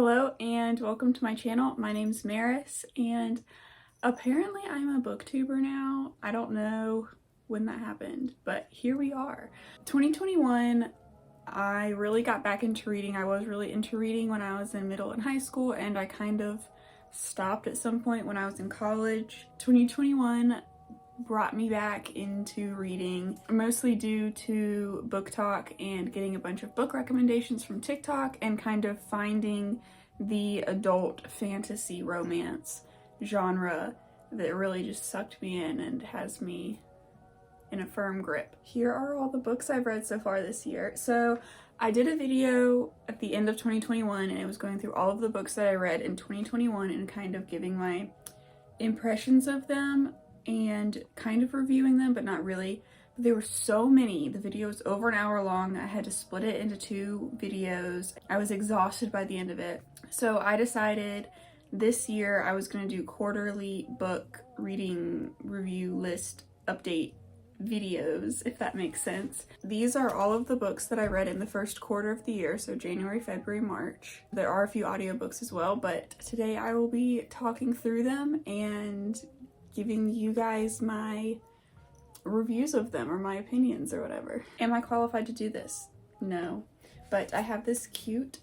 Hello and welcome to my channel. My name's Marris and apparently I'm a booktuber now. I don't know when that happened, but here we are. 2021, I really got back into reading. I was really into reading when I was in middle and high school, and I kind of stopped at some point when I was in college. 2021 brought me back into reading, mostly due to book talk and getting a bunch of book recommendations from TikTok and kind of finding the adult fantasy romance genre that really just sucked me in and has me in a firm grip. Here are all the books I've read so far this year. So I did a video at the end of 2021 and it was going through all of the books that I read in 2021 and kind of giving my impressions of them and kind of reviewing them, but not really. There were so many. The video was over an hour long. I had to split it into 2 videos. I was exhausted by the end of it. So I decided this year I was going to do quarterly book reading review list update videos, if that makes sense. These are all of the books that I read in the first quarter of the year, so January, February, March. There are a few audiobooks as well, but today I will be talking through them and giving you guys my reviews of them or my opinions or whatever. Am I qualified to do this? No. But I have this cute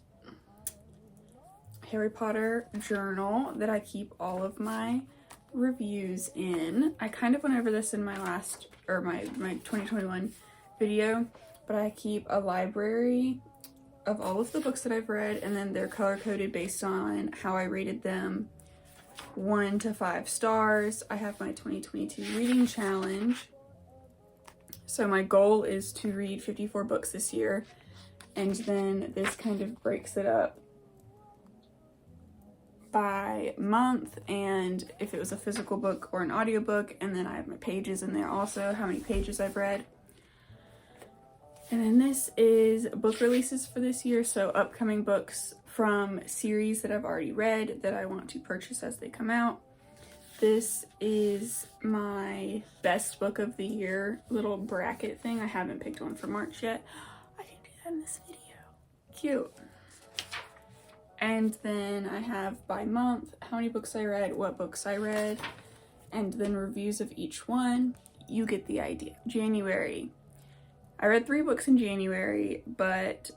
Harry Potter journal that I keep all of my reviews in. I kind of went over this in my last, or my 2021 video, but I keep a library of all of the books that I've read, and then they're color-coded based on how I rated them 1 to 5 stars. I have my 2022 reading challenge. So my goal is to read 54 books this year, and then this kind of breaks it up by month and if it was a physical book or an audiobook, and then I have my pages in there also, how many pages I've read. And then this is book releases for this year, so upcoming books from series that I've already read that I want to purchase as they come out. This is my best book of the year little bracket thing. I haven't picked one for March yet. I can do that in this video. Cute. And then I have by month, how many books I read, what books I read, and then reviews of each one. You get the idea. January. I read 3 books in January, but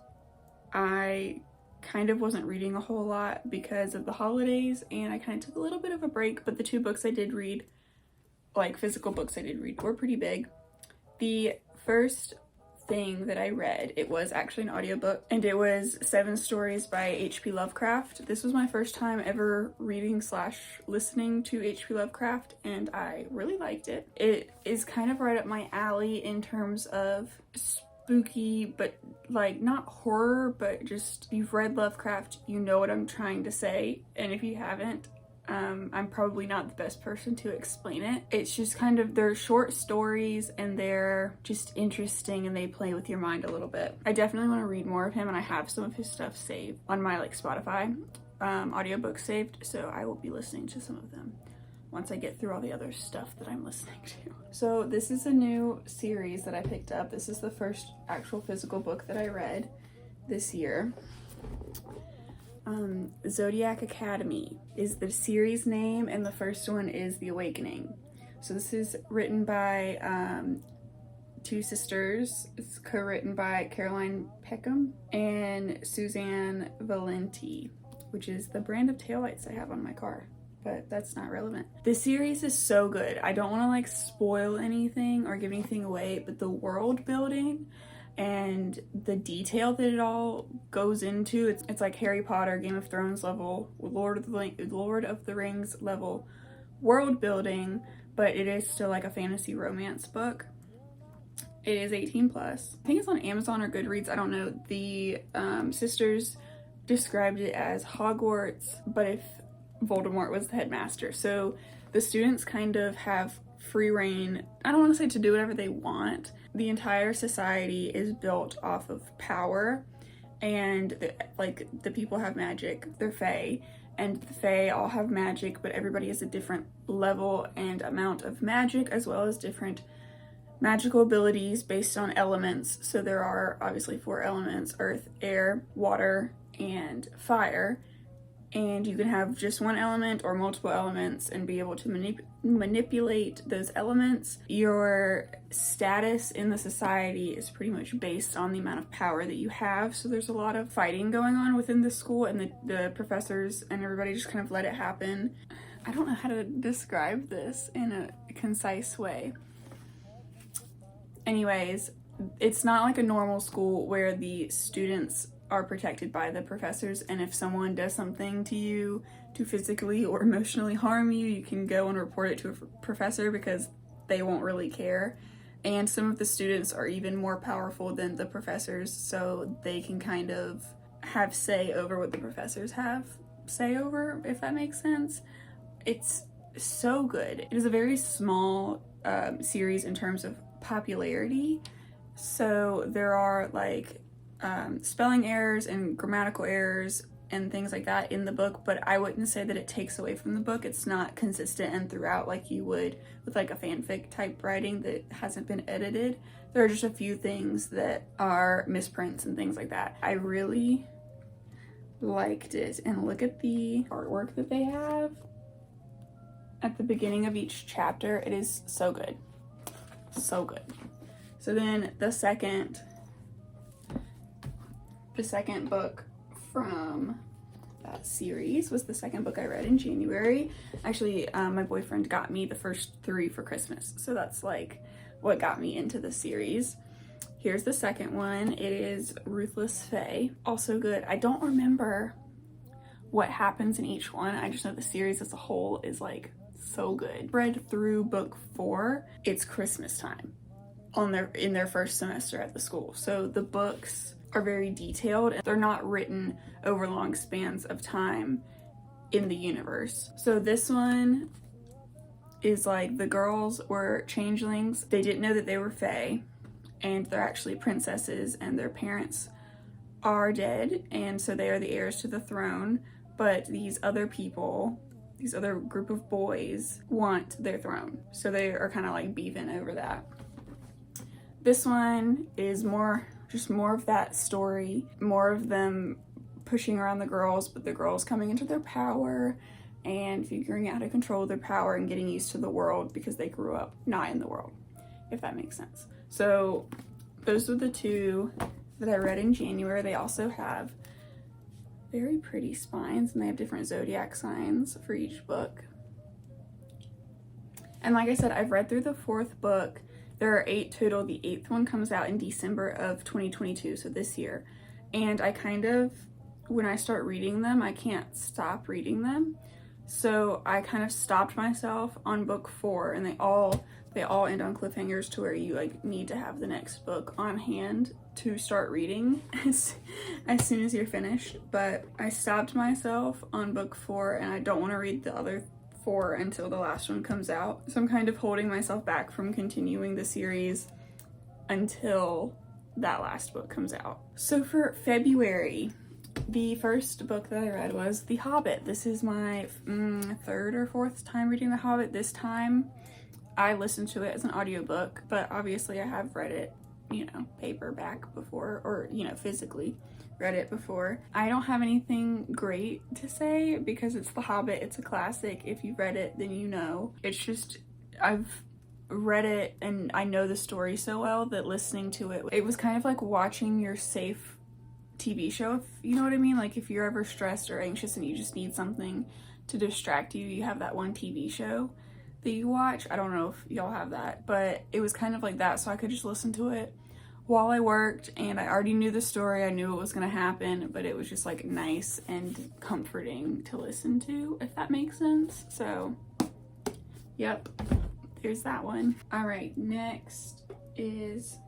I kind of wasn't reading a whole lot because of the holidays, and I kind of took a little bit of a break, but the 2 books I did read, like physical books I did read, were pretty big. The first thing that I read, it was actually an audiobook, and it was 7 Stories by H.P. Lovecraft. This was my first time ever reading / listening to H.P. Lovecraft, and I really liked it. It is kind of right up my alley in terms of spooky, but like not horror, but just you've read Lovecraft, you know what I'm trying to say, and if you haven't, I'm probably not the best person to explain it. It's just kind of, they're short stories and they're just interesting and they play with your mind a little bit. I definitely want to read more of him, and I have some of his stuff saved on my like Spotify audiobook saved, so I will be listening to some of them once I get through all the other stuff that I'm listening to. So this is a new series that I picked up. This is the first actual physical book that I read this year. Zodiac Academy is the series name, and the first one is The Awakening. So this is written by 2 sisters. It's co-written by Caroline Peckham and Suzanne Valenti, which is the brand of taillights I have on my car, but that's not relevant. The series is so good. I don't want to like spoil anything or give anything away, but the world building and the detail that it all goes into, it's like Harry Potter, Game of Thrones level, Lord of the Rings level world building, but it is still like a fantasy romance book. It is 18 plus. I think it's on Amazon or Goodreads, I don't know. The sisters described it as Hogwarts, but if Voldemort was the headmaster. So the students kind of have free reign, I don't want to say to do whatever they want. The entire society is built off of power, and the people have magic, they're fae, and the fae all have magic, but everybody has a different level and amount of magic, as well as different magical abilities based on elements. So there are obviously 4 elements: earth, air, water, and fire. and you can have just one element or multiple elements and be able to manipulate those elements. Your status in the society is pretty much based on the amount of power that you have, so there's a lot of fighting going on within the school, and the professors and everybody just kind of let it happen. I don't know how to describe this in a concise way. Anyways, it's not like a normal school where the students are protected by the professors, and if someone does something to you to physically or emotionally harm you, you can go and report it to a professor because they won't really care. And some of the students are even more powerful than the professors, so they can kind of have say over what the professors have say over, if that makes sense. It's so good. It is a very small series in terms of popularity, so there are like spelling errors and grammatical errors and things like that in the book, but I wouldn't say that it takes away from the book. It's not consistent and throughout like you would with like a fanfic type writing that hasn't been edited. There are just a few things that are misprints and things like that. I really liked it, and look at the artwork that they have at the beginning of each chapter. It is so good. So good. So then the second book from that series was the second book I read in January. Actually, my boyfriend got me the first 3 for Christmas, so that's like what got me into the series. Here's the second one. It is Ruthless Fae. Also good. I don't remember what happens in each one. I just know the series as a whole is like so good. Read through book 4. It's Christmas time in their first semester at the school. So the books are very detailed, and they're not written over long spans of time in the universe. So this one is like the girls were changelings. They didn't know that they were fae, and they're actually princesses, and their parents are dead, and so they are the heirs to the throne. But these other people, these other group of boys, want their throne, so they are kind of like beefing over that. This one is more of that story, more of them pushing around the girls, but the girls coming into their power and figuring out how to control their power and getting used to the world because they grew up not in the world, if that makes sense. So those are the 2 that I read in January. They also have very pretty spines, and they have different zodiac signs for each book. And like I said, I've read through the 4th book. There are 8 total. The 8th one comes out in December of 2022, so this year. And I kind of, when I start reading them, I can't stop reading them. So I kind of stopped myself on book 4, and they all end on cliffhangers to where you like need to have the next book on hand to start reading as soon as you're finished. But I stopped myself on book 4, and I don't want to read the other 4 until the last one comes out. So I'm kind of holding myself back from continuing the series until that last book comes out. So for February, the first book that I read was The Hobbit. This is my 3rd or 4th time reading The Hobbit. This time I listened to it as an audiobook, but obviously I have read it, paperback before, or, physically read it before. I don't have anything great to say because it's The Hobbit. It's a classic. If you've read it, then you know. It's just, I've read it and I know the story so well that listening to it, it was kind of like watching your safe TV show, if you know what I mean. Like if you're ever stressed or anxious and you just need something to distract you, you have that one TV show that you watch. I don't know if y'all have that, but it was kind of like that, so I could just listen to it while I worked, and I already knew the story. I knew what was gonna happen, but it was just like nice and comforting to listen to, if that makes sense. So yep, there's that one. All right, next is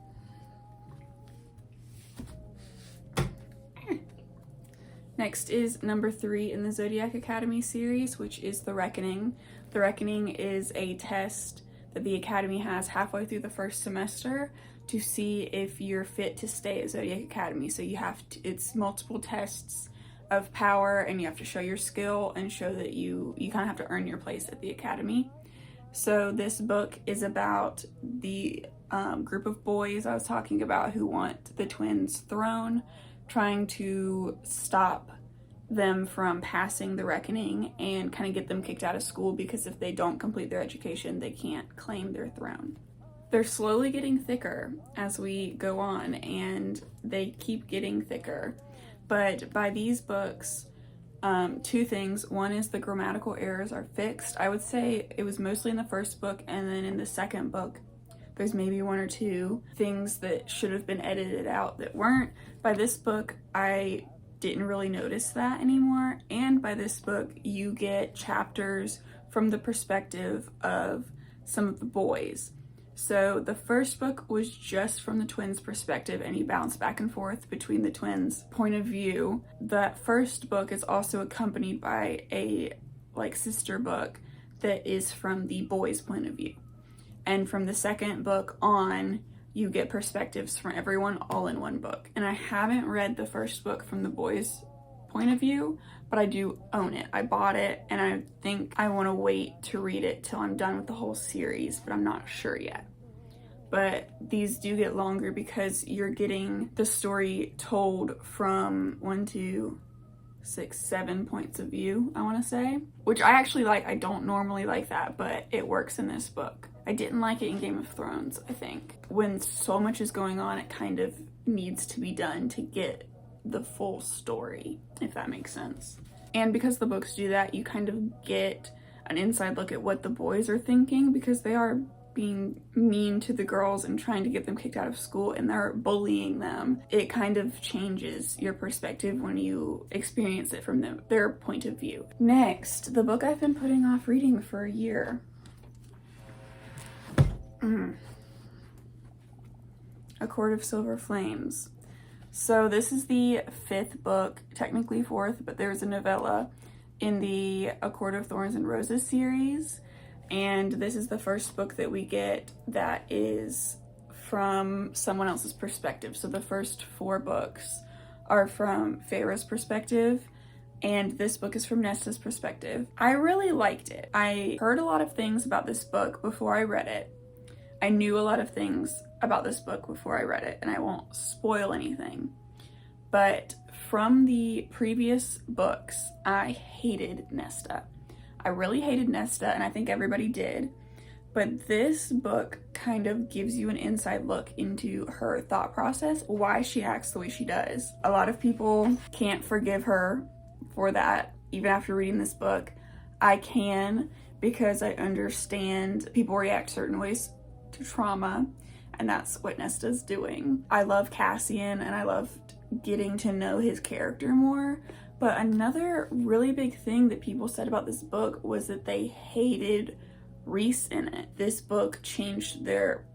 number 3 in the Zodiac Academy series, which is The Reckoning. The Reckoning is a test that the Academy has halfway through the first semester to see if you're fit to stay at Zodiac Academy. So you have to, it's multiple tests of power, and you have to show your skill and show that you kind of have to earn your place at the Academy. So this book is about the group of boys I was talking about who want the twins' throne, trying to stop them from passing the reckoning and kind of get them kicked out of school, because if they don't complete their education, they can't claim their throne. They're slowly getting thicker as we go on, and they keep getting thicker. But by these books, two things. One is the grammatical errors are fixed. I would say it was mostly in the first book, and then in the second book, there's maybe one or two things that should have been edited out that weren't. By this book, I didn't really notice that anymore. And by this book, you get chapters from the perspective of some of the boys. So the first book was just from the twins' perspective, and you bounce back and forth between the twins' point of view. That first book is also accompanied by a sister book that is from the boys' point of view. And from the second book on, you get perspectives from everyone all in one book. And I haven't read the first book from the boys' point of view, but I do own it. I bought it, and I think I want to wait to read it till I'm done with the whole series, but I'm not sure yet. But these do get longer because you're getting the story told from 1, 2, 6, 7 points of view, I want to say, which I actually like. I don't normally like that, but it works in this book. I didn't like it in Game of Thrones, I think. When so much is going on, it kind of needs to be done to get the full story, if that makes sense. And because the books do that, you kind of get an inside look at what the boys are thinking, because they are being mean to the girls and trying to get them kicked out of school, and they're bullying them. It kind of changes your perspective when you experience it from their point of view. Next, the book I've been putting off reading for a year. A Court of Silver Flames. So this is the 5th book, technically 4th, but there's a novella in the A Court of Thorns and Roses series. And this is the first book that we get that is from someone else's perspective. So the first 4 books are from Feyre's perspective, and this book is from Nesta's perspective. I really liked it. I heard a lot of things about this book before I read it. I knew a lot of things about this book before I read it, and I won't spoil anything. But from the previous books, I hated Nesta. I really hated Nesta, and I think everybody did. But this book kind of gives you an inside look into her thought process, why she acts the way she does. A lot of people can't forgive her for that, even after reading this book. I can, because I understand people react certain ways to trauma, and that's what Nesta's doing. I love Cassian, and I loved getting to know his character more. But another really big thing that people said about this book was that they hated Rhys in it. This book changed their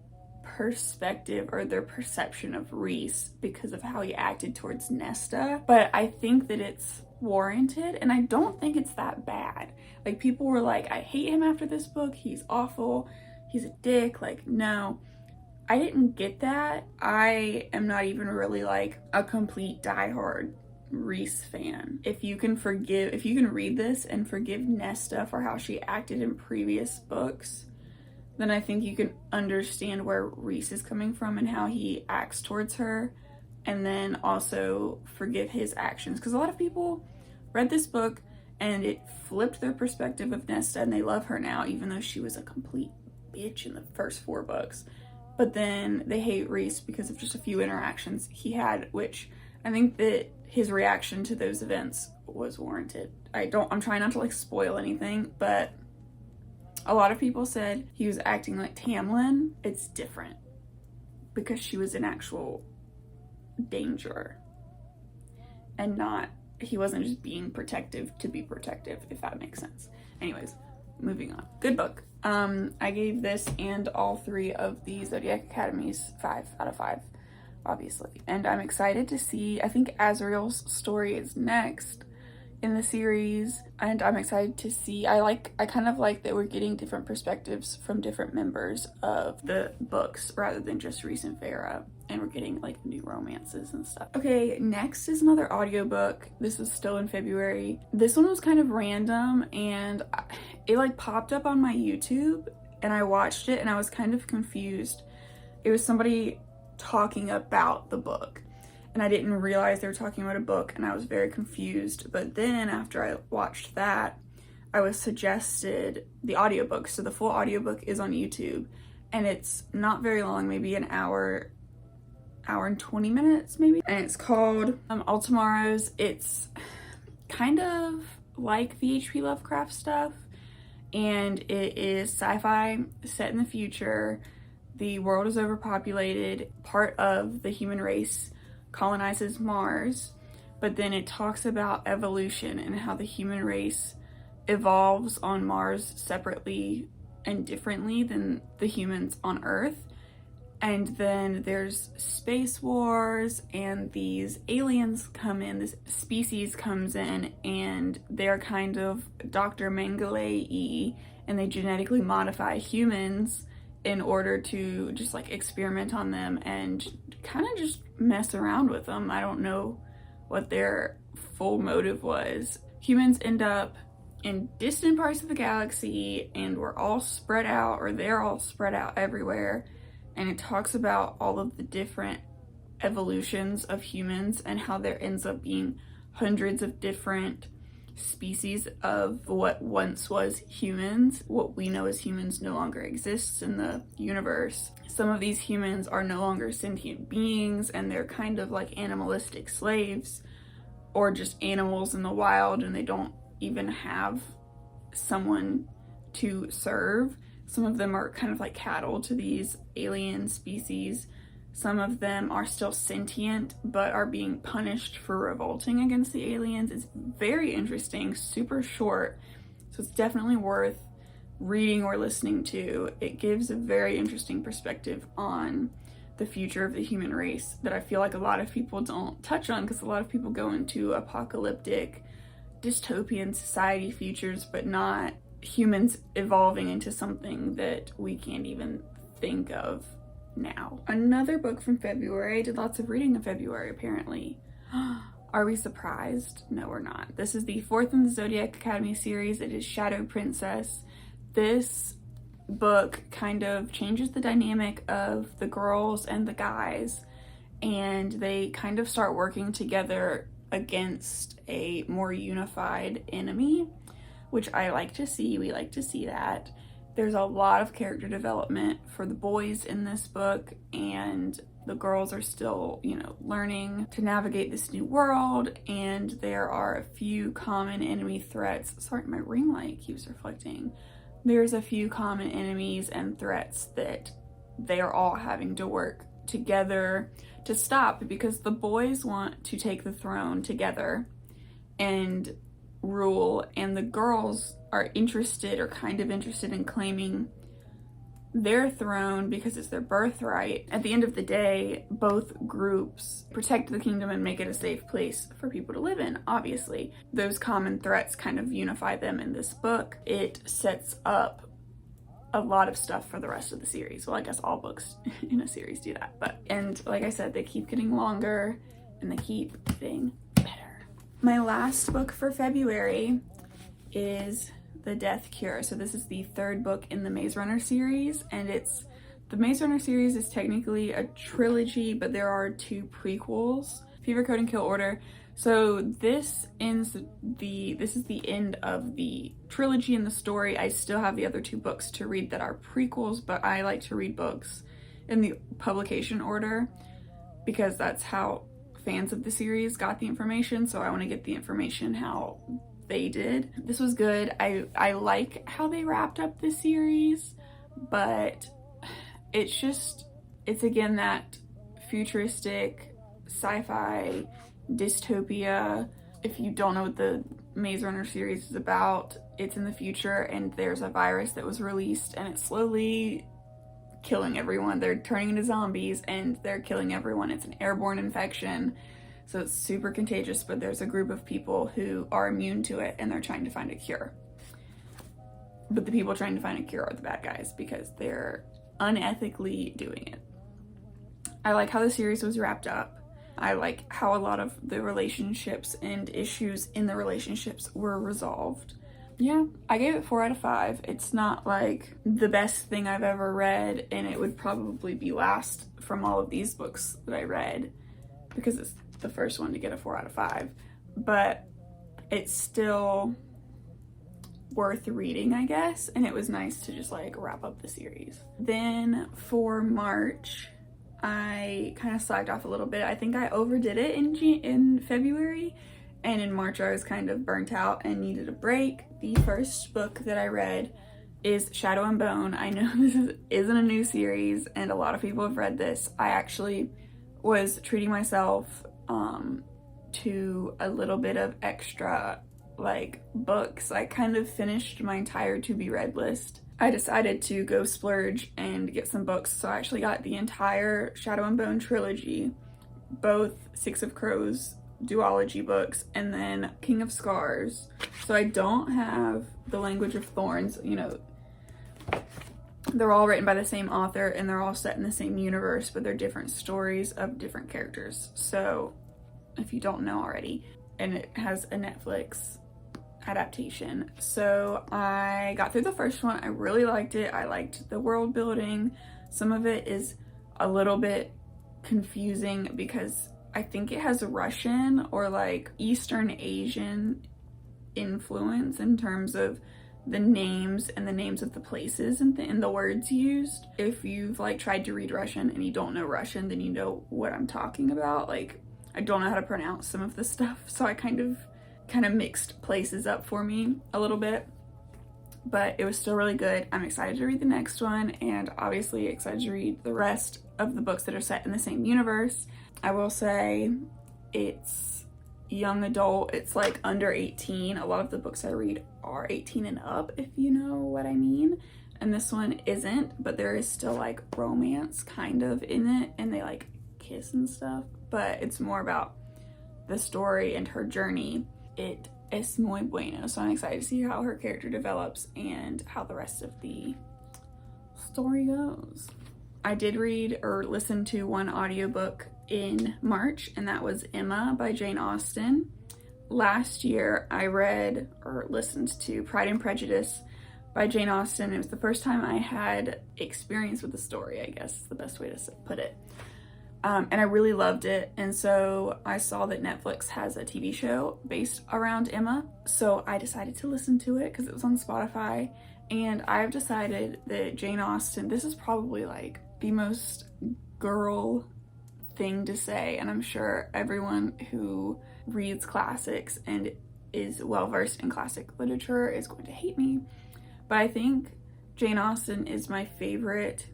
perspective or their perception of Rhys because of how he acted towards Nesta. But I think that it's warranted, and I don't think it's that bad. Like, people were like, I hate him after this book, he's awful, he's a dick. Like, no, I didn't get that. I am not even really like a complete diehard Rhys fan. If you can read this and forgive Nesta for how she acted in previous books, then I think you can understand where Rhys is coming from and how he acts towards her, and then also forgive his actions. Because a lot of people read this book and it flipped their perspective of Nesta, and they love her now, even though she was a complete bitch in the first 4 books. But then they hate Rhys because of just a few interactions he had, which I think that his reaction to those events was warranted. I'm trying not to like spoil anything, but a lot of people said he was acting like Tamlin. It's different because she was in actual danger, and he wasn't just being protective to be protective, if that makes sense. Anyways, moving on. Good book. I gave this and all 3 of the Zodiac Academy's 5 out of 5, obviously. And I'm excited to see, I think Azriel's story is next in the series, and I'm excited to see. I kind of like that we're getting different perspectives from different members of the books rather than just Rhys and Feyre, and we're getting like new romances and stuff. Okay, next is another audiobook. This was still in February. This one was kind of random, and it like popped up on my YouTube, and I watched it and I was kind of confused. It was somebody talking about the book, and I didn't realize they were talking about a book, and I was very confused. But then after I watched that, I was suggested the audiobook. So the full audiobook is on YouTube, and it's not very long, maybe an hour and 20 minutes maybe. And it's called All Tomorrows. It's kind of like the H.P. Lovecraft stuff, and it is sci-fi set in the future. The world is overpopulated. Part of the human race colonizes Mars, but then it talks about evolution and how the human race evolves on Mars separately and differently than the humans on Earth. And then there's space wars, and these aliens come in, this species comes in, and they're kind of Dr. Mengele-y, and they genetically modify humans in order to just like experiment on them and kind of just mess around with them. I don't know what their full motive was. Humans end up in distant parts of the galaxy, and we're all spread out, or they're all spread out everywhere. And it talks about all of the different evolutions of humans and how there ends up being hundreds of different species of what once was humans. What we know as humans no longer exists in the universe. Some of these humans are no longer sentient beings, and they're kind of like animalistic slaves, or just animals in the wild, and they don't even have someone to serve. Some of them are kind of like cattle to these alien species. Some of them are still sentient, but are being punished for revolting against the aliens. It's very interesting, super short, so it's definitely worth reading or listening to. It gives a very interesting perspective on the future of the human race that I feel like a lot of people don't touch on, because a lot of people go into apocalyptic, dystopian society futures, but not humans evolving into something that we can't even think of now. Another book from February. I did lots of reading in February, apparently. Are we surprised? No, we're not. This is the fourth in the Zodiac Academy series. It is Shadow Princess. This book kind of changes the dynamic of the girls and the guys, and they kind of start working together against a more unified enemy, which I like to see. We like to see that. There's a lot of character development for the boys in this book, and the girls are still, learning to navigate this new world, and there are a few common enemy threats. Sorry, my ring light keeps reflecting. There's a few common enemies and threats that they are all having to work together to stop, because the boys want to take the throne together and rule, and the girls are interested, or kind of interested, in claiming their throne because it's their birthright. At the end of the day, both groups protect the kingdom and make it a safe place for people to live in, obviously. Those common threats kind of unify them in this book. It sets up a lot of stuff for the rest of the series. Well, I guess all books in a series do that, and like I said, they keep getting longer and they keep getting better. My last book for February is The Death Cure. So this is the third book in the Maze Runner series, and the Maze Runner series is technically a trilogy, but there are two prequels, Fever, Code, and Kill Order. So this is the end of the trilogy and the story. I still have the other two books to read that are prequels, but I like to read books in the publication order because that's how fans of the series got the information, so I want to get the information how they did. This was good. I like how they wrapped up this series, but it's again that futuristic sci-fi dystopia. If you don't know what the Maze Runner series is about, it's in the future, and there's a virus that was released, and it's slowly killing everyone. They're turning into zombies, and they're killing everyone. It's an airborne infection, so it's super contagious, but there's a group of people who are immune to it, and they're trying to find a cure. But the people trying to find a cure are the bad guys, because they're unethically doing it. I like how the series was wrapped up. I like how a lot of the relationships and issues in the relationships were resolved. Yeah, I gave it 4 out of 5. It's not like the best thing I've ever read, and it would probably be last from all of these books that I read, because the first one to get a 4 out of 5, but it's still worth reading, I guess, and it was nice to just like wrap up the series. Then for March, I kind of slacked off a little bit. I think I overdid it in February, and in March I was kind of burnt out and needed a break. The first book that I read is Shadow and Bone. I know this isn't a new series and a lot of people have read this. I actually was treating myself to a little bit of extra like books. I kind of finished my entire to be read list. I decided to go splurge and get some books, so I actually got the entire Shadow and Bone trilogy, both Six of Crows duology books, and then King of Scars. So I don't have The Language of Thorns. You know, they're all written by the same author and they're all set in the same universe, but they're different stories of different characters. So if you don't know already, and it has a Netflix adaptation. So I got through the first one. I really liked it. I liked the world building. Some of it is a little bit confusing because I think it has Russian or like Eastern Asian influence in terms of the names and the names of the places and the words used. If you've like tried to read Russian and you don't know Russian, then you know what I'm talking about. Like, I don't know how to pronounce some of the stuff, so I kind of mixed places up for me a little bit, but it was still really good. I'm excited to read the next one, and obviously excited to read the rest of the books that are set in the same universe. I will say it's young adult. It's like under 18. A lot of the books I read are 18 and up, if you know what I mean, and this one isn't, but there is still like romance kind of in it, and they like kiss and stuff, but it's more about the story and her journey. It es muy bueno, so I'm excited to see how her character develops and how the rest of the story goes. I did read or listen to one audiobook in March, and that was Emma by Jane Austen. Last year I read or listened to Pride and Prejudice by Jane Austen. It was the first time I had experience with the story, I guess is the best way to put it. And I really loved it, and so I saw that Netflix has a TV show based around Emma, so I decided to listen to it because it was on Spotify, and I've decided that Jane Austen, this is probably like the most girl thing to say, and I'm sure everyone who reads classics and is well versed in classic literature is going to hate me, but I think Jane Austen is my favorite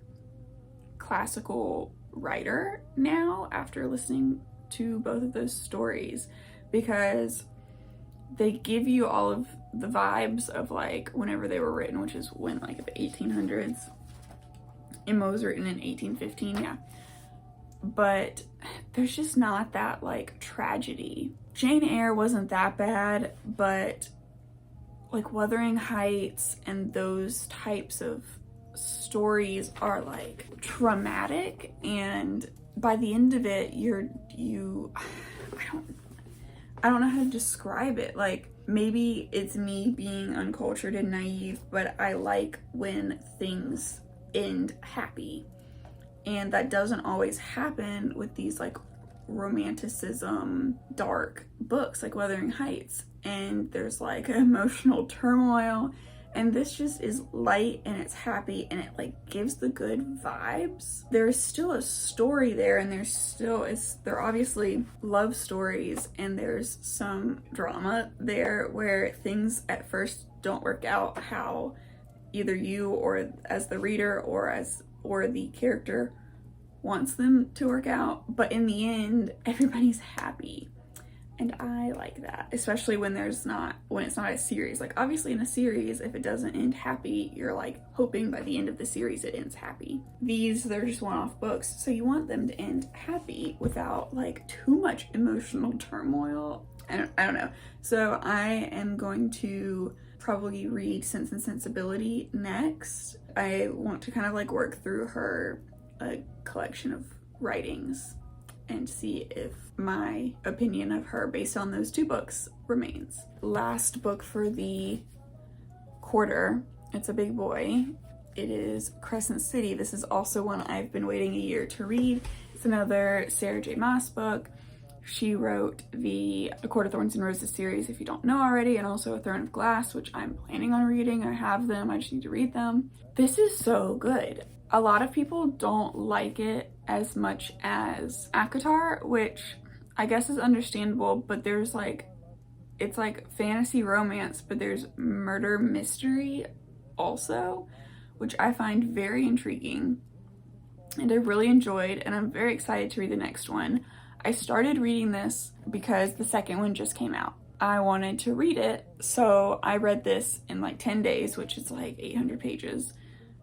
classical writer now after listening to both of those stories, because they give you all of the vibes of like whenever they were written, which is when like the 1800s. Emma was written in 1815, yeah, but there's just not that like tragedy. Jane Eyre wasn't that bad, but like Wuthering Heights and those types of stories are like traumatic, and by the end of it I don't know how to describe it. Like, maybe it's me being uncultured and naive, but I like when things end happy, and that doesn't always happen with these like romanticism dark books like Wuthering Heights, and there's like emotional turmoil. And this just is light and it's happy and it like gives the good vibes. There's still a story there, and they're obviously love stories, and there's some drama there where things at first don't work out how either you or as the reader or the character wants them to work out. But in the end, everybody's happy. And I like that, especially when it's not a series. Like, obviously in a series, if it doesn't end happy, you're like hoping by the end of the series it ends happy. They're just one-off books, so you want them to end happy without like too much emotional turmoil. I don't know. So I am going to probably read Sense and Sensibility next. I want to kind of like work through her collection of writings and see if my opinion of her based on those two books remains. Last book for the quarter, it's a big boy. It is Crescent City. This is also one I've been waiting a year to read. It's another Sarah J. Maas book. She wrote the A Court of Thorns and Roses series, if you don't know already, and also A Throne of Glass, which I'm planning on reading. I have them, I just need to read them. This is so good. A lot of people don't like it as much as ACOTAR, which I guess is understandable, but there's like, it's like fantasy romance, but there's murder mystery also, which I find very intriguing and I really enjoyed, and I'm very excited to read the next one. I started reading this because the second one just came out. I wanted to read it, so I read this in like 10 days, which is like 800 pages.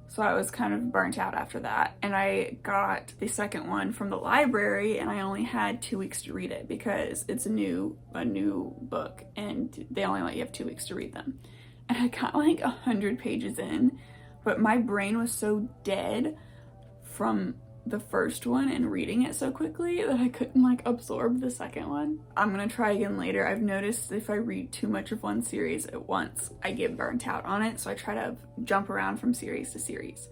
So I was kind of burnt out after that, and I got the second one from the library, and I only had 2 weeks to read it because it's a new book and they only let you have 2 weeks to read them. And I got like 100 pages in, but my brain was so dead from the first one and reading it so quickly that I couldn't like absorb the second one. I'm gonna try again later. I've noticed if I read too much of one series at once, I get burnt out on it, so I try to jump around from series to series.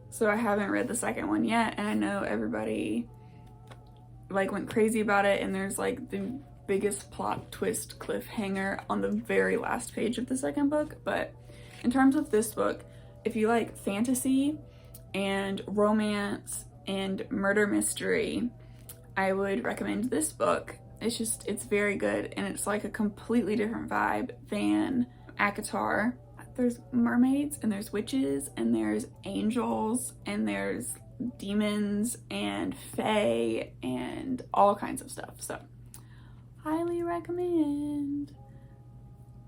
So I haven't read the second one yet, and I know everybody like went crazy about it, and there's like the biggest plot twist cliffhanger on the very last page of the second book. But in terms of this book, if you like fantasy and romance and murder mystery, I would recommend this book. It's very good, and it's like a completely different vibe than ACOTAR. There's mermaids and there's witches and there's angels and there's demons and fae and all kinds of stuff. So highly recommend.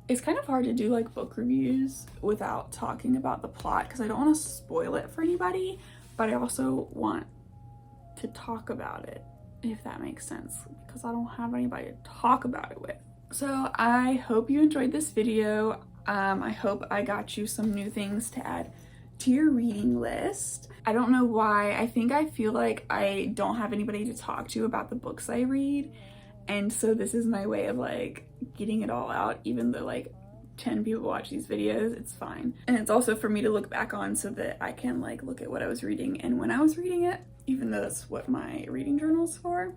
It's kind of hard to do like book reviews without talking about the plot because I don't want to spoil it for anybody, but I also want to talk about it, if that makes sense, because I don't have anybody to talk about it with. So I hope you enjoyed this video. I hope I got you some new things to add to your reading list. I don't know why. I think I feel like I don't have anybody to talk to about the books I read. And so this is my way of like getting it all out, even though like 10 people watch these videos, it's fine. And it's also for me to look back on so that I can like look at what I was reading and when I was reading it, even though that's what my reading journal's for.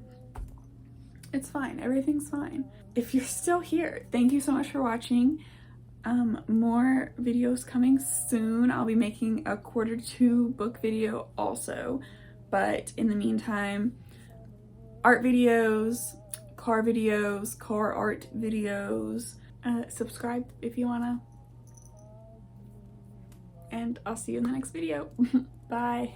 It's fine, everything's fine. If you're still here, thank you so much for watching. More videos coming soon. I'll be making a Q2 book video also, but in the meantime, art videos, car art videos. Subscribe if you wanna. And I'll see you in the next video. Bye.